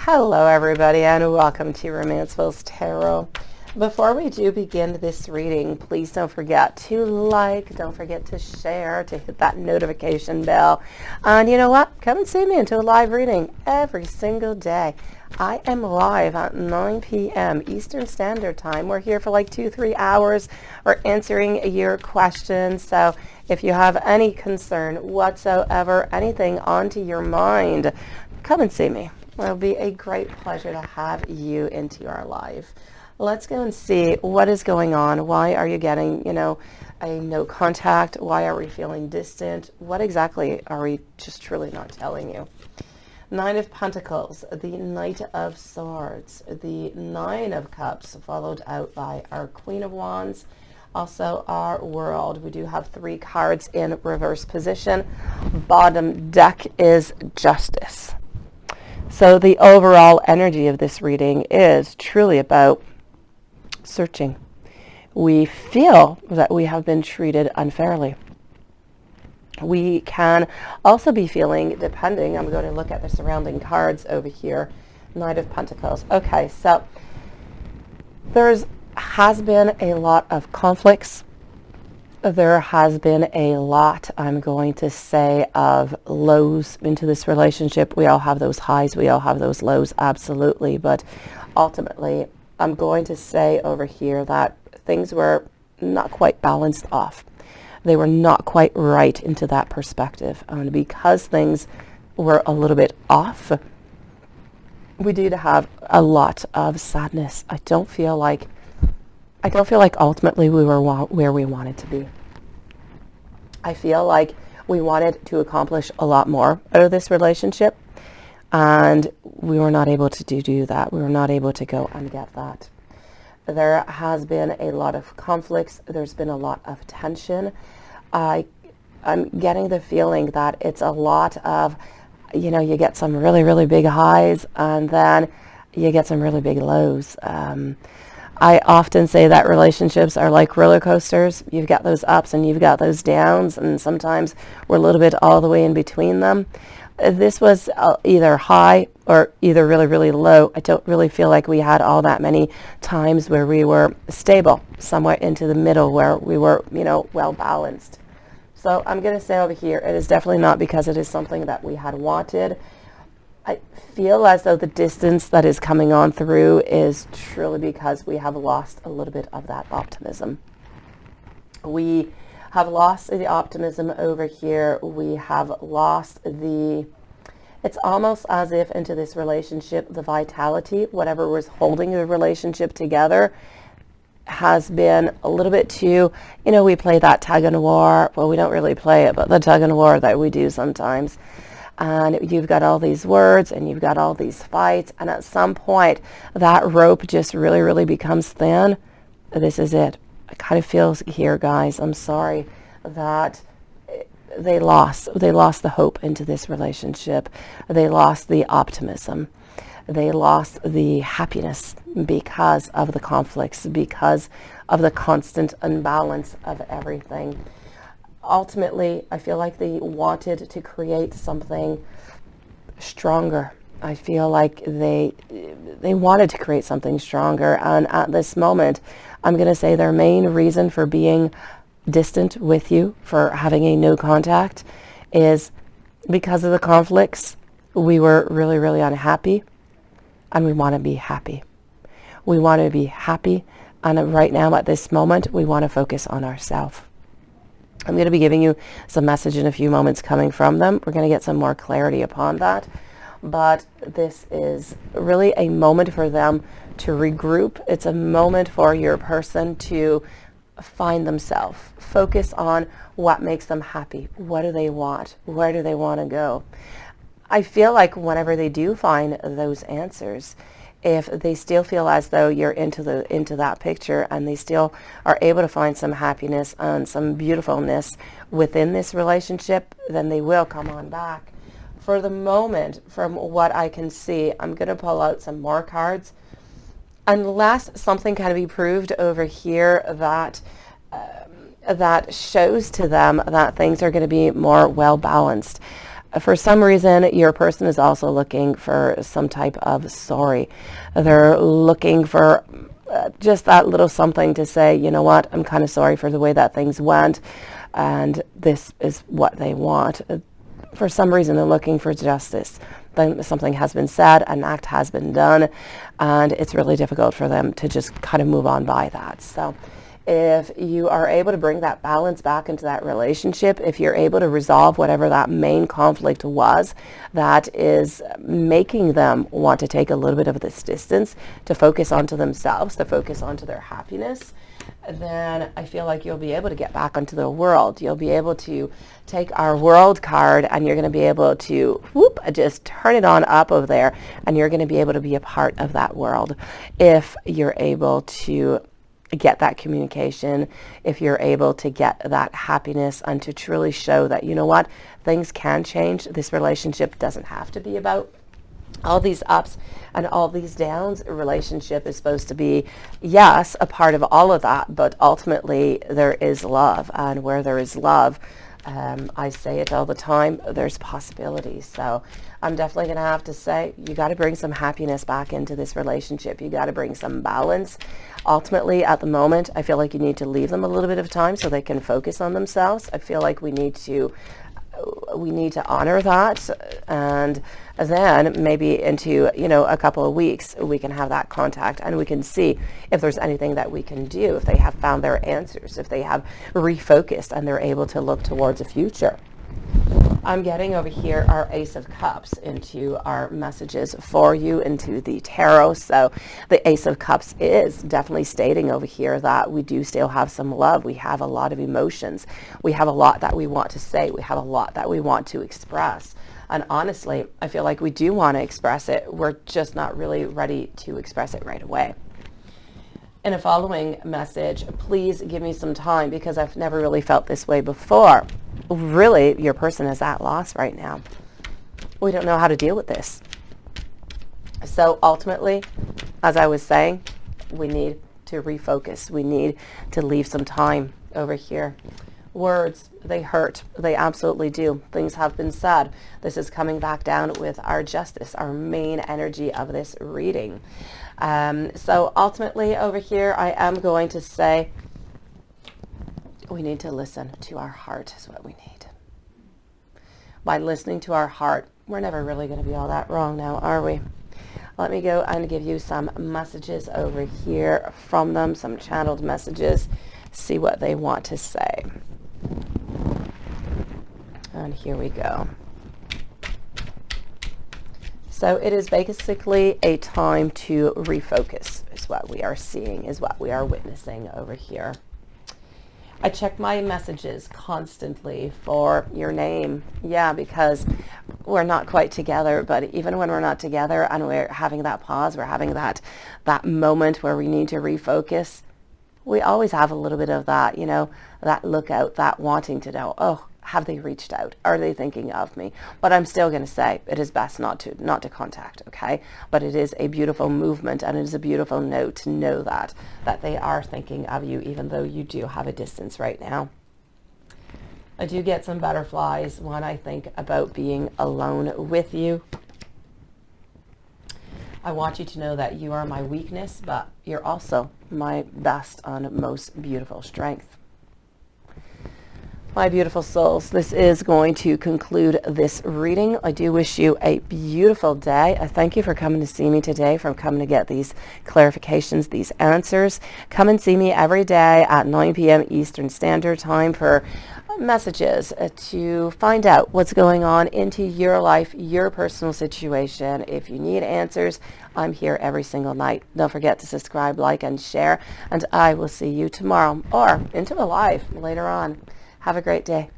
Hello everybody and welcome to Romancefull's Tarot. Before we do begin this reading, please don't forget to like, don't forget to share, to hit that notification bell. And you know what? Come and see me into a live reading every single day. I am live at 9 p.m. Eastern Standard Time. We're here for like 2-3 hours. We're answering your questions. So if you have any concern whatsoever, anything onto your mind, come and see me. It'll be a great pleasure to have you into our live. Let's go and see what is going on. Why are you getting, a no contact? Why are we feeling distant? What exactly are we just truly not telling you? Nine of Pentacles, the Knight of Swords, the Nine of Cups, followed out by our Queen of Wands, also our World. We do have 3 cards in reverse position. Bottom deck is Justice. So the overall energy of this reading is truly about searching. We feel that we have been treated unfairly. We can also be feeling, depending, I'm going to look at the surrounding cards over here, Knight of Pentacles. Okay, so has been a lot of conflicts. There has been a lot, I'm going to say, of lows into this relationship. We all have those highs, we all have those lows, absolutely. But ultimately, I'm going to say over here that things were not quite balanced off. They were not quite right into that perspective. And because things were a little bit off, we did have a lot of sadness. I don't feel like ultimately we were where we wanted to be. I feel like we wanted to accomplish a lot more out of this relationship, and we were not able to do that. We were not able to go and get that. There has been a lot of conflicts. There's been a lot of tension. I'm getting the feeling that it's a lot of, you get some really, really big highs, and then you get some really big lows. I often say that relationships are like roller coasters. You've got those ups and you've got those downs, and sometimes we're a little bit all the way in between them. This was either high or either really, really low. I don't really feel like we had all that many times where we were stable, somewhere into the middle where we were, well balanced. So I'm going to say over here, it is definitely not because it is something that we had wanted. I feel as though the distance that is coming on through is truly because we have lost a little bit of that optimism. We have lost the optimism over here. We have lost it's almost as if into this relationship, the vitality, whatever was holding the relationship together, has been a little bit too, we play that tug and war. Well, we don't really play it, but the tug and war that we do sometimes. And you've got all these words and you've got all these fights, and at some point that rope just really, really becomes thin. This is it. I kind of feel here, guys, I'm sorry, that they lost the hope into this relationship. They lost the optimism. They lost the happiness because of the conflicts, because of the constant imbalance of everything. Ultimately, I feel like they wanted to create something stronger. I feel like they wanted to create something stronger. And at this moment, I'm going to say their main reason for being distant with you, for having a no contact, is because of the conflicts. We were really, really unhappy, and we want to be happy. We want to be happy. And right now, at this moment, we want to focus on ourselves. I'm going to be giving you some message in a few moments coming from them. We're going to get some more clarity upon that. But this is really a moment for them to regroup. It's a moment for your person to find themselves. Focus on what makes them happy. What do they want? Where do they want to go? I feel like whenever they do find those answers, if they still feel as though you're into that picture, and they still are able to find some happiness and some beautifulness within this relationship, then they will come on back. For the moment, from what I can see, I'm going to pull out some more cards. Unless something can be proved over here that shows to them that things are going to be more well balanced. For some reason, your person is also looking for some type of sorry. They're looking for just that little something to say, you know what, I'm kind of sorry for the way that things went, and this is what they want. For some reason, they're looking for justice. Something has been said, an act has been done, and it's really difficult for them to just kind of move on by that. So if you are able to bring that balance back into that relationship, if you're able to resolve whatever that main conflict was that is making them want to take a little bit of this distance, to focus onto themselves, to focus onto their happiness, then I feel like you'll be able to get back onto the world. You'll be able to take our world card, and you're going to be able to just turn it on up over there, and you're going to be able to be a part of that world if you're able to get that communication, if you're able to get that happiness, and to truly show that, you know what, things can change. This relationship doesn't have to be about all these ups and all these downs. A relationship is supposed to be, yes, a part of all of that, but ultimately there is love, and where there is love, I say it all the time, there's possibilities. So I'm definitely going to have to say, you got to bring some happiness back into this relationship. You got to bring some balance. Ultimately, at the moment, I feel like you need to leave them a little bit of time so they can focus on themselves. I feel like we need to honor that, and then maybe into, you know, a couple of weeks we can have that contact, and we can see if there's anything that we can do, if they have found their answers, if they have refocused and they're able to look towards a future. I'm getting over here our Ace of Cups into our messages for you into the tarot. So the Ace of Cups is definitely stating over here that we do still have some love. We have a lot of emotions. We have a lot that we want to say. We have a lot that we want to express. And honestly, I feel like we do want to express it. We're just not really ready to express it right away. In a following message, please give me some time, because I've never really felt this way before. Really, your person is at loss right now. We don't know how to deal with this. So ultimately, as I was saying, we need to refocus. We need to leave some time over here. Words, they hurt. They absolutely do. Things have been said. This is coming back down with our justice, our main energy of this reading. So ultimately over here, I am going to say we need to listen to our heart is what we need. By listening to our heart, we're never really going to be all that wrong now, are we? Let me go and give you some messages over here from them, some channeled messages, see what they want to say. And here we go. So it is basically a time to refocus, is what we are seeing, is what we are witnessing over here. I check my messages constantly for your name. Yeah, because we're not quite together, but even when we're not together and we're having that pause, we're having that moment where we need to refocus, we always have a little bit of that, you know, that lookout, that wanting to know, oh, have they reached out? Are they thinking of me? But I'm still going to say it is best not to contact, okay? But it is a beautiful movement, and it is a beautiful note to know that they are thinking of you, even though you do have a distance right now. I do get some butterflies when I think about being alone with you. I want you to know that you are my weakness, but you're also my best and most beautiful strength. My beautiful souls, this is going to conclude this reading. I do wish you a beautiful day. I thank you for coming to see me today, for coming to get these clarifications, these answers. Come and see me every day at 9 p.m. Eastern Standard Time for messages to find out what's going on into your life, your personal situation. If you need answers, I'm here every single night. Don't forget to subscribe, like, and share, and I will see you tomorrow or into a live later on. Have a great day.